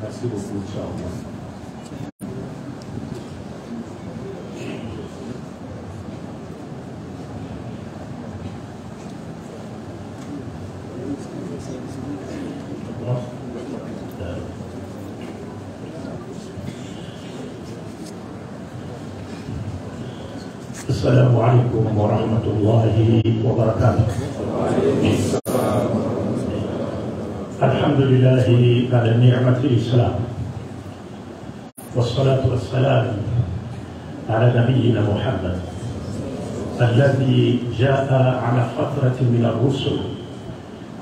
Merci beaucoup, Inch'Allah. السلام عليكم ورحمة الله وبركاته. الحمد لله على نعمة الإسلام والصلاة والسلام على نبينا محمد الذي جاء على فترة من الرسل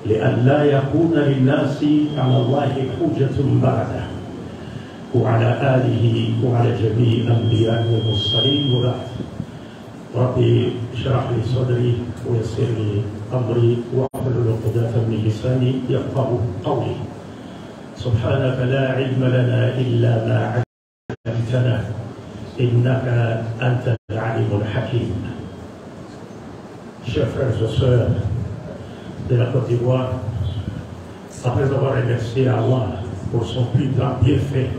لئلا يكون للناس على الله حجة بعده وعلى آله وعلى جميع الأنبياء والمرسلين وبعد. ربي اشرح لي صدري ويسر لي امري واحلل عقدة من لساني يفقهوا قولي. سبحانك لا علم لنا الا ما علمتنا انك انت العليم الحكيم. Chers frères et sœurs de la Côte d'Ivoire, après avoir remercié Allah pour son plus grand bienfait,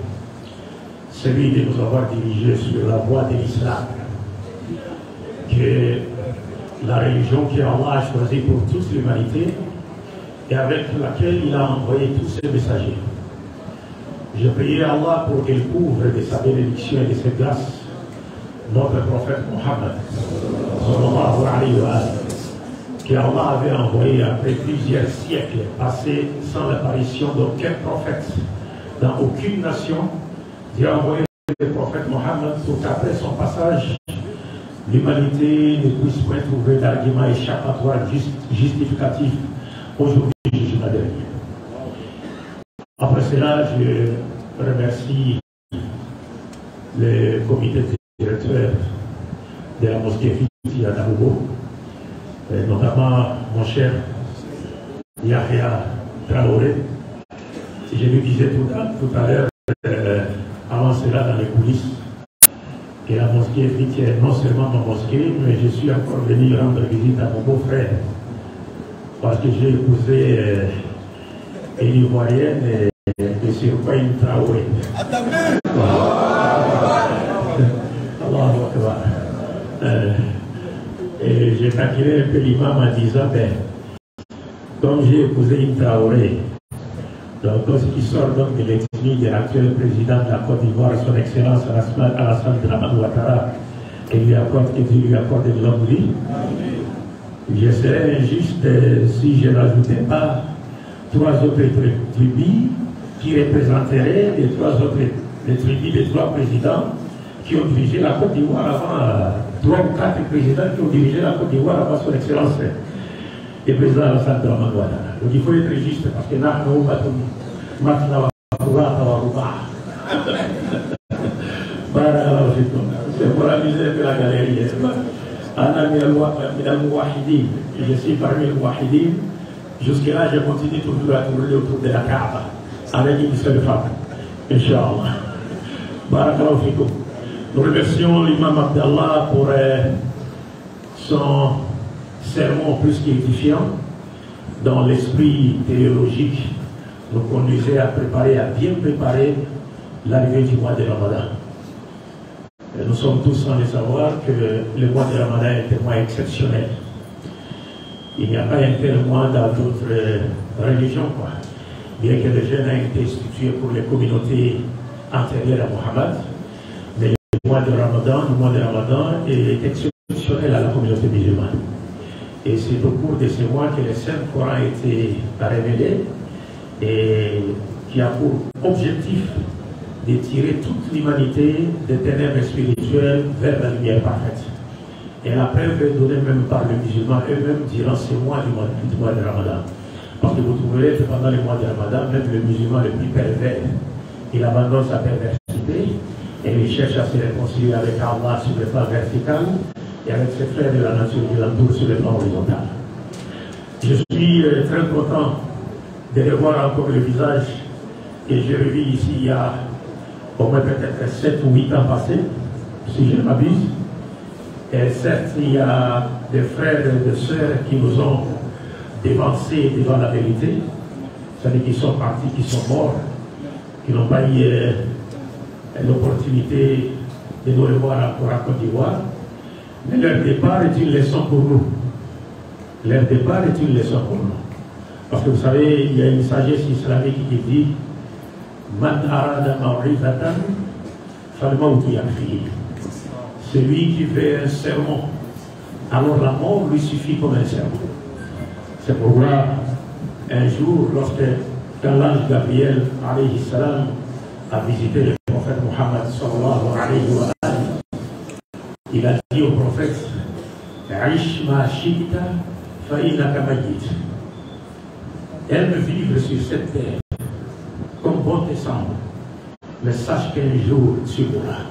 celui de nous avoir dirigés sur la voie de l'islam, que la religion que Allah a choisie pour toute l'humanité et avec laquelle il a envoyé tous ses messagers. Je prie Allah pour qu'il couvre de sa bénédiction et de ses grâces notre prophète Mohammed, sallallahu alayhi wa sallam, que Allah avait envoyé après plusieurs siècles passés sans l'apparition d'aucun prophète dans aucune nation. Dieu a envoyé le prophète Mohammed pour qu'après son passage, l'humanité ne puisse pas trouver d'arguments échappatoires justificatifs aujourd'hui du jugement dernier. Après cela, je remercie le comité directeur de la mosquée Fiti à Daroubo, notamment mon cher Yahya Traoré. Je lui disais tout à l'heure, avant cela dans les coulisses, et la mosquée Fiti est non seulement ma mosquée, mais je suis encore venu rendre visite à mon beau-frère, parce que j'ai épousé une Ivoirienne et sur une Traoré. Allahu Akbar. Et j'ai taquiné un peu l'imam en disant, ben, comme j'ai épousé une Traoré, donc ce qui sort donc de l'ethnie de l'actuel président de la Côte d'Ivoire, son excellence Alassane Dramane Ouattara, et Dieu lui accorde de longue vie. Je serais injuste si je n'ajoutais pas trois autres tribus qui représenteraient les trois autres tribus des trois présidents qui ont dirigé la Côte d'Ivoire avant, trois ou quatre présidents qui ont dirigé la Côte d'Ivoire avant son excellence le président Alassane Dramane Ouattara. Donc il faut être juste parce que nous c'est pour amuser de la galerie. Je suis parmi les Mouahidines. Jusque-là, je continue toujours à tourner autour de la Kaaba avec une seule femme. Inch'Allah. Barakallahu fikum. Nous remercions l'imam Abdallah pour son sermon plus qu'édifiant, dans l'esprit théologique nous conduisait à bien préparer l'arrivée du mois de Ramadan. Et nous sommes tous sans le savoir que le mois de Ramadan est un mois exceptionnel. Il n'y a pas un tel mois dans d'autres religions, quoi. Bien que le jeûne a été institué pour les communautés antérieures à Mohammed, mais le mois de Ramadan est exceptionnel à la communauté musulmane. Et c'est au cours de ce mois que le Saint-Coran a été révélé et qui a pour objectif de tirer toute l'humanité des ténèbres spirituelles vers la lumière parfaite. Et la preuve est donnée même par les musulmans eux-mêmes durant ce mois du mois de Ramadan. Parce que vous trouverez que pendant le mois de Ramadan, même le musulman le plus pervers, il abandonne sa perversité et il cherche à se réconcilier avec Allah sur le plan vertical et avec ses frères de la nature qui l'entourent sur le plan horizontal. Je suis très content de revoir encore le visage que j'ai revu ici il y a au moins peut-être 7 ou 8 ans passés, si je ne m'abuse. Et certes, il y a des frères et des sœurs qui nous ont dévancés devant la vérité, c'est-à-dire qui sont partis, qui sont morts, qui n'ont pas eu l'opportunité de nous revoir pour la Côte d'Ivoire. Mais leur départ est une leçon pour nous. Leur départ est une leçon pour nous. Parce que vous savez, il y a une sagesse islamique qui dit Man arada ma'rifatan falmautu yakfihi. Celui qui fait un sermon, alors la mort lui suffit comme un sermon. C'est pourquoi un jour, quand l'ange Gabriel alayhi salam a visité le prophète Muhammad sallallahu alayhi wa sallam, il a dit au prophète Aish ma shikta fa innaka mayyit. Aime vivre sur cette terre comme bon te semble, mais sache qu'un jour tu mourras.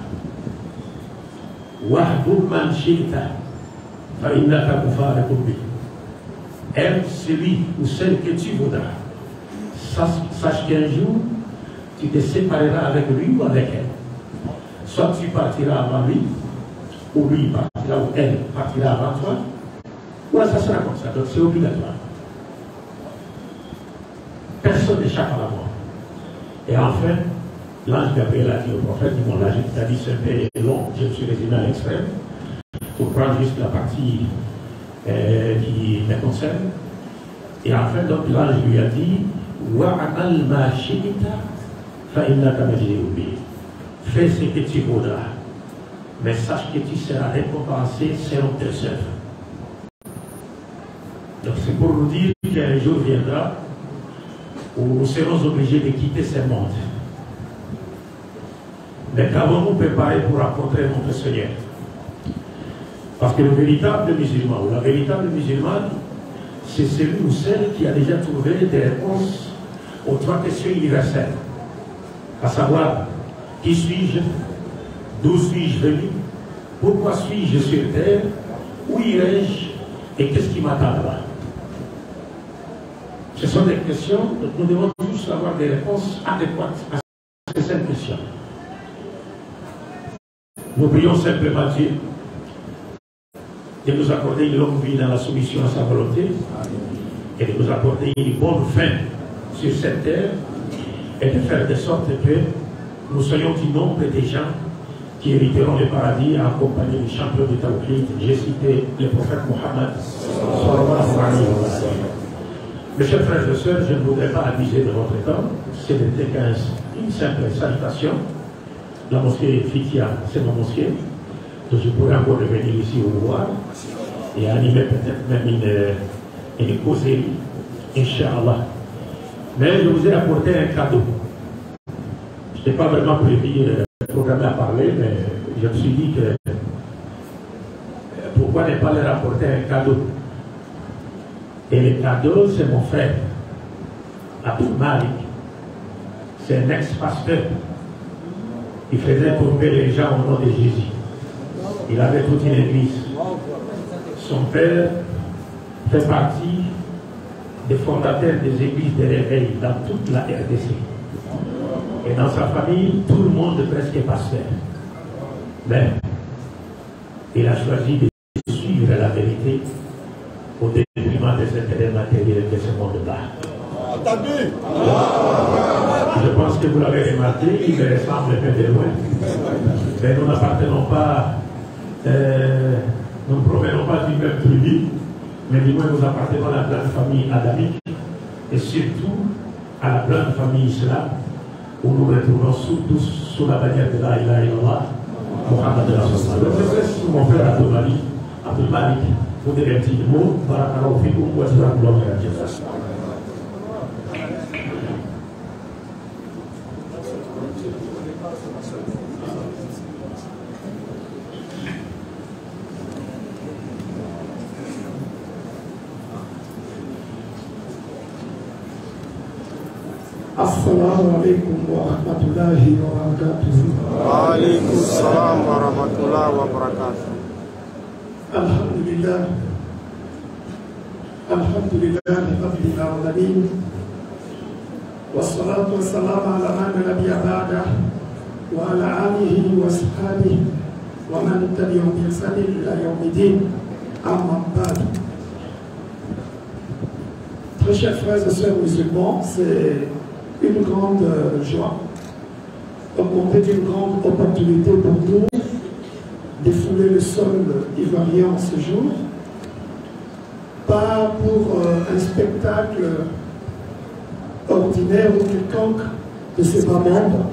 Wahbub man shikta fa innaka mufariqun bihi. Aime celui ou celle que tu voudras. Sache qu'un jour, tu te sépareras avec lui ou avec elle. Soit tu partiras avant lui, ou lui partira, ou elle partira avant toi. Voilà, ça sera comme ça. Donc c'est obligatoire. Personne n'échappe à la mort. Et enfin, l'ange Gabriel a dit au prophète, bon là, je t'ai dit ce peu est long, je me suis résumé à l'extrême, pour prendre juste la partie qui me concerne. Et enfin, donc l'ange lui a dit, Wa'amal ma shi'ta fa innaka majzi'un bihi. Fais ce que tu voudras, mais sache que tu seras récompensé selon tes œuvres. Donc c'est pour nous dire qu'un jour viendra où nous serons obligés de quitter ce monde. Mais qu'avons-nous préparé pour rencontrer notre Seigneur? Parce que le véritable musulman, ou la véritable musulmane, c'est celui ou celle qui a déjà trouvé des réponses aux trois questions universelles. À savoir, qui suis-je? D'où suis-je venu? Pourquoi suis-je sur terre? Où irai-je? Et qu'est-ce qui m'attend là-bas? Ce sont des questions, nous devons tous avoir des réponses adéquates à ces 5 questions. Nous prions simplement Dieu de nous accorder une longue vie dans la soumission à sa volonté et de nous accorder une bonne fin sur cette terre et de faire de sorte que nous soyons du nombre des gens qui hériteront le paradis accompagnés du champion du Tawhid. J'ai cité le prophète Muhammad sallallahu alayhi wa sallam. Mes chers frères et sœurs, je ne voudrais pas abuser de votre temps. C'était une simple salutation. La mosquée Fikia, c'est ma mosquée. Donc je pourrais encore revenir ici au voir et animer peut-être même une causerie, Inch'Allah. Mais je vous ai apporté un cadeau. Je n'étais pas vraiment programmé à parler, mais je me suis dit que pourquoi ne pas leur apporter un cadeau? Et le cadeau, c'est mon frère, Abdul Malik. C'est un ex-pasteur. Il faisait tomber les gens au nom de Jésus. Il avait toute une église. Son père fait partie des fondateurs des églises de réveil dans toute la RDC. Et dans sa famille, tout le monde presque est pasteur. Mais il a choisi de suivre la vérité au détriment des intérêts matériels de ce monde-là. Je pense que vous l'avez remarqué, il me ressemble un peu de loin. Mais nous n'appartenons pas, nous ne provenons pas du même tribu, mais du moins nous appartenons à la grande famille adamique et surtout à la grande famille islam où nous retrouvons tous sous la bannière de la ilaha illallah, Muhammad Rasulullah. Donc je laisse mon frère Abdul Malik pour dire un petit mot. Barakallahu fikum wa jazakumullahu khairan. Assalamu alaikum wa rahmatullahi wa barakatuh. Wa alaikum salam wa rahmatullahi wa barakatuh. Alhamdulillah. Alhamdulillah rabbil alamin. Wassalatu wassalamu ala man nabiyya ba'da wa ala alihi wa sahbihi wa man tabi'ahum bi ihsan ila yawmiddin. Amma ba'd. Très chers frères et sœurs musulmans, c'est une grande joie Donc on fait une grande opportunité pour nous de fouler le sol ivoirien en ce jour, pas pour un spectacle ordinaire ou quelconque de ses membres,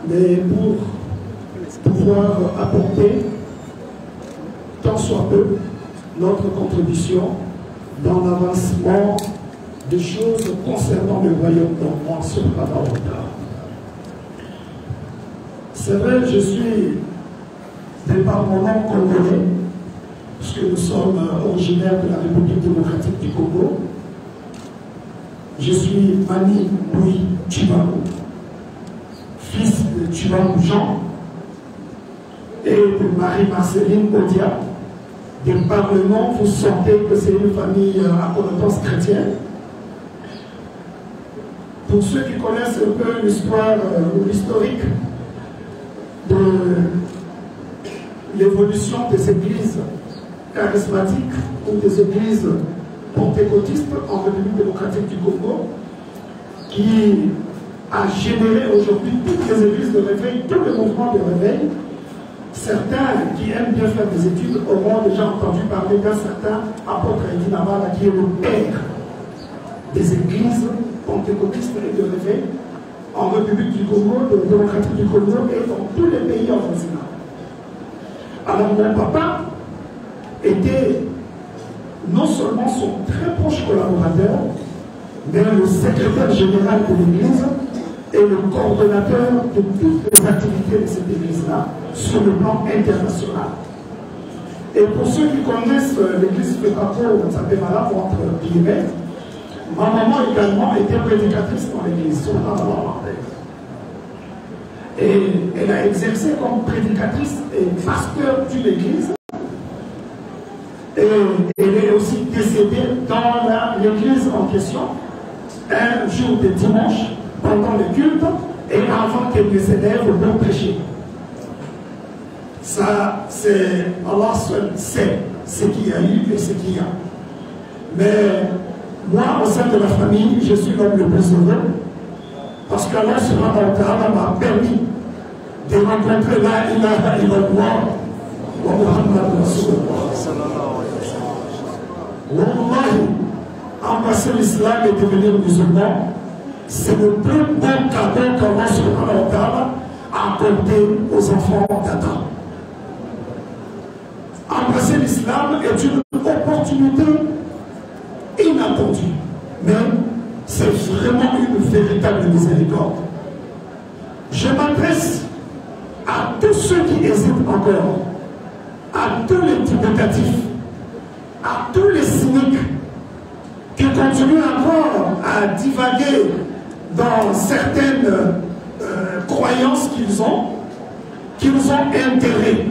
mais pour pouvoir apporter, tant soit peu, notre contribution dans l'avancement des choses concernant le royaume d'Orient sur Papaouta. C'est vrai, je suis département congolais, puisque nous sommes originaires de la République démocratique du Congo. Je suis Mani Louis Tchibalou, fils de Tchibalou Jean et de Marie-Marceline Odia. Des parlements, vous sentez que c'est une famille à connotance chrétienne. Pour ceux qui connaissent un peu l'histoire ou l'historique de l'évolution des églises charismatiques ou des églises pentecôtistes en République démocratique du Congo, qui a généré aujourd'hui toutes les églises de réveil, tous les mouvements de réveil. Certains qui aiment bien faire des études auront déjà entendu parler d'un certain apôtre Eddy Navala qui est le père des églises pentecôtistes et de réveil en République du Congo, démocratique du Congo et dans tous les pays en voisinage. Alors mon papa était non seulement son très proche collaborateur, mais le secrétaire général de l'église et le coordonnateur de toutes les activités de cette église-là sur le plan international. Et pour ceux qui connaissent l'église Fépaco, Nzapemala, entre guillemets, ma maman également était prédicatrice dans l'église, sur la et elle a exercé comme prédicatrice et pasteur d'une église. Et elle est aussi décédée dans l'église en question, un jour de dimanche, pendant le culte, et avant qu'elle ne s'élève pour prêcher. Ça, c'est Allah seul sait ce qu'il y a eu et ce qu'il y a. Mais moi, au sein de la famille, je suis l'homme le plus heureux, parce qu'Allah subhanahu wa ta'ala m'a permis de rencontrer la ilaha illallah wa Muhammad Rasulullah. Wallahi, embrasser l'islam et devenir musulman, c'est le plus beau cadeau qu'Allah subhanahu wa ta'ala a accordé aux enfants d'Adam. Embrasser l'islam est une opportunité inattendue, mais c'est vraiment une véritable miséricorde. Je m'adresse à tous ceux qui hésitent encore, à tous les dubitatifs, à tous les cyniques qui continuent encore à divaguer dans certaines croyances qu'ils ont intérêt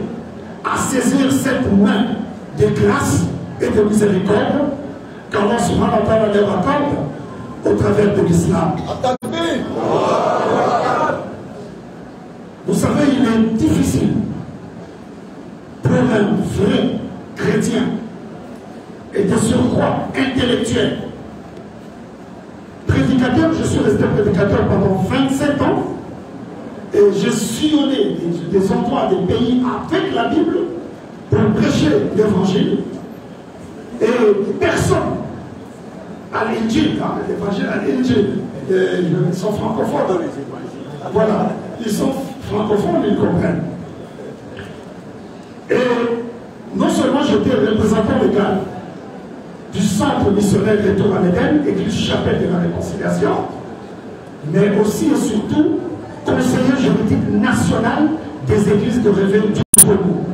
à saisir cette main de grâce et de miséricorde qu'Allah subhanahu wa ta'ala leur accorde au travers de l'islam. Vous savez, il est difficile pour un vrai chrétien et de surcroît intellectuel, prédicateur, je suis resté prédicateur pendant 27 ans et j'ai sillonné des endroits, des pays avec la Bible pour prêcher l'évangile et personne à l'Injil, l'évangile à l'Injil, ils sont francophones, voilà, ils sont francophones, ils comprennent. Et non seulement j'étais représentant légal du centre missionnaire Retour à l'Éden, église chapelle de la réconciliation, mais aussi et surtout conseiller juridique national des églises de réveil du Congo.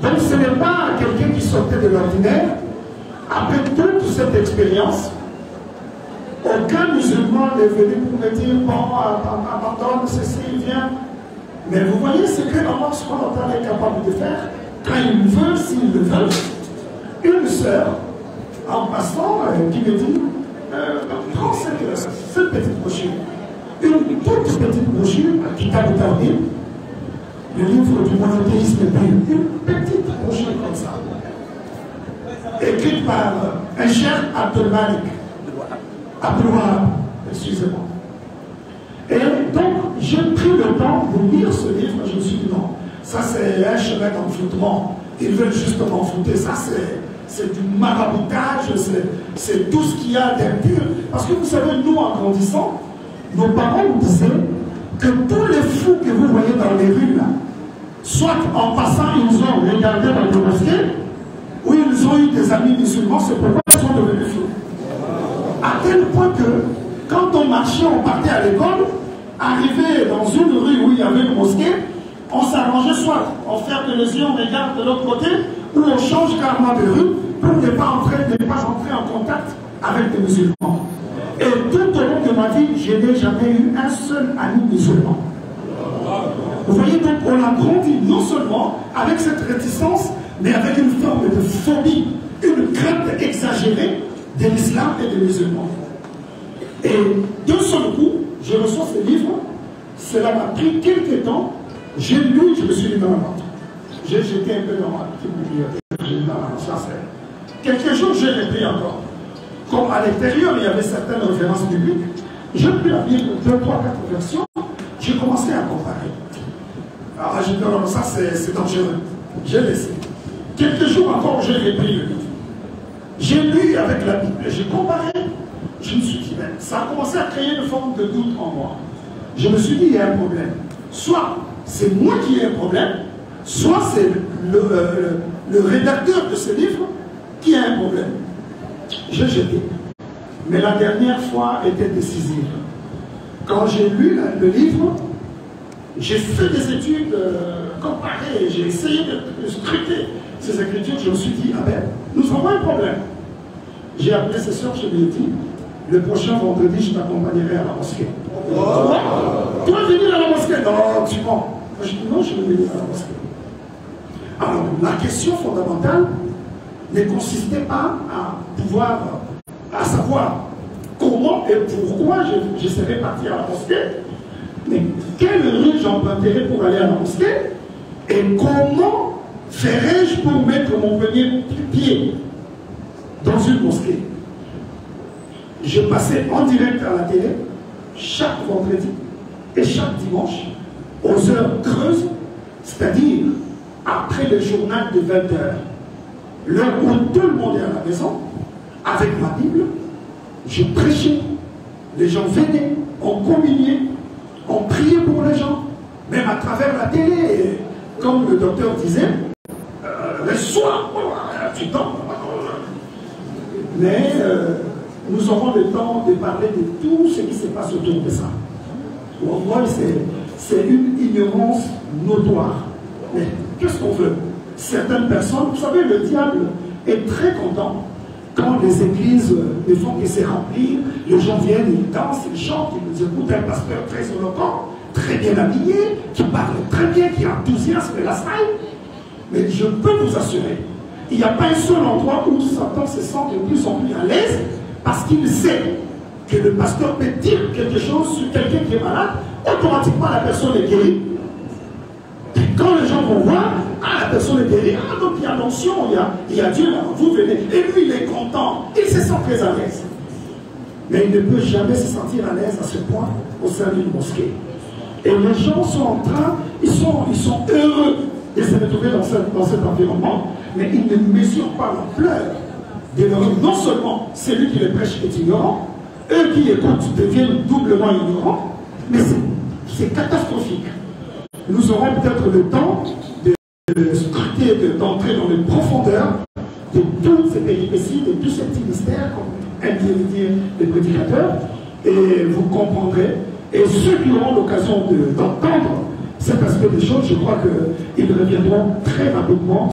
Donc ce n'est pas quelqu'un qui sortait de l'ordinaire. Après toute cette expérience, aucun musulman n'est venu pour me dire bon, abandonne ceci, viens. Mais vous voyez ce que Allah subhanahu wa ta'ala est capable de faire quand il veut, s'il le veut. Une sœur, en passant, qui me dit prends cette petite brochure, une toute petite brochure, Kitab al-Tawhid, le livre du monothéisme biblique, une petite brochure comme ça, écrite par un cher Abdelmalik, excusez-moi. Et donc, j'ai pris le temps de lire ce livre. Je me suis dit non, ça c'est un chemin d'enfoutement. Ils veulent juste m'enfouter. Ça c'est du maraboutage, c'est tout ce qu'il y a d'impur. Parce que vous savez, nous en grandissant, nos parents nous disaient que tous les fous que vous voyez dans les rues là, soit en passant ils ont regardé dans les mosquées, ou ils ont eu des amis musulmans, c'est pourquoi ils sont devenus fous. À tel point que quand on marchait, on partait à l'école, arrivé dans une rue où il y avait une mosquée, on s'arrangeait soit on ferme les yeux, on regarde de l'autre côté, ou on change carrément de rue pour ne pas entrer en contact avec des musulmans. Et tout au long de ma vie, je n'ai jamais eu un seul ami musulman. Vous voyez, donc on a grandi non seulement avec cette réticence, mais avec une forme de phobie, une crainte exagérée de l'islam et des musulmans. Et d'un seul coup, je reçois ce livre, cela m'a pris quelques temps, j'ai lu, je me suis mis dans la vente. J'ai jeté un peu dans ma petite bibliothèque, j'ai mis dans la vente. Quelques jours, j'ai repris encore. Comme à l'intérieur, il y avait certaines références bibliques, j'ai pris la Bible, 2, 3, 4 versions, j'ai commencé à comparer. Alors j'ai dit non, ça c'est dangereux. J'ai laissé. Quelques jours encore, j'ai repris le livre. J'ai lu avec la Bible, j'ai comparé. Je me suis dit, ben, ça a commencé à créer une forme de doute en moi. Je me suis dit, il y a un problème. Soit c'est moi qui ai un problème, soit c'est le rédacteur de ce livre qui a un problème. J'ai jeté. Mais la dernière fois était décisive. Quand j'ai lu le livre, j'ai fait des études comparées, j'ai essayé de scruter ces écritures. Je me suis dit, ah ben, nous avons un problème. J'ai appelé ses soeurs, je lui ai dit, le prochain vendredi, je t'accompagnerai à la mosquée. Oh. Tu vas venir à la mosquée? Non, tu mens. Moi, je dis, non, je vais venir à la mosquée. Alors, la question fondamentale ne consistait pas à savoir comment et pourquoi je serais parti à la mosquée, mais quelle rue j'emprunterais pour aller à la mosquée et comment ferais-je pour mettre mon premier pied dans une mosquée. Je passais en direct à la télé chaque vendredi et chaque dimanche aux heures creuses, c'est-à-dire après le journal de 20 h, l'heure où tout le monde est à la maison, avec ma Bible, je prêchais, les gens venaient, on communiait, on priait pour les gens, même à travers la télé, et comme le docteur disait, le soir, tu dors. Mais nous aurons le temps de parler de tout ce qui se passe autour de ça. Pour moi, c'est une ignorance notoire. Mais qu'est-ce qu'on veut? Certaines personnes, vous savez, le diable est très content quand les églises ne font que se remplir, les gens viennent, ils dansent, ils chantent, ils nous écoutent un pasteur très éloquent, très bien habillé, qui parle très bien, qui enthousiasme la salle. Mais je peux vous assurer, il n'y a pas un seul endroit où Satan se sent de plus en plus à l'aise parce qu'il sait que le pasteur peut dire quelque chose sur quelqu'un qui est malade, automatiquement la personne est guérie. Et quand les gens vont voir, la personne est guérie, donc il y a l'onction, il y a Dieu là, vous venez. Et lui, il est content, il se sent très à l'aise. Mais il ne peut jamais se sentir à l'aise à ce point au sein d'une mosquée. Et les gens sont en train, ils sont heureux de se retrouver dans cet environnement, mais ils ne mesurent pas l'ampleur de leur... Non seulement celui qui les prêche est ignorant, eux qui écoutent deviennent doublement ignorants, mais c'est catastrophique. Nous aurons peut-être le temps de scruter, d'entrer dans les profondeurs de toutes ces péripéties, de tous ces petits mystères, comme aiment dire les prédicateurs, et vous comprendrez. Et ceux qui auront l'occasion d'entendre cet aspect des choses, je crois qu'ils reviendront très rapidement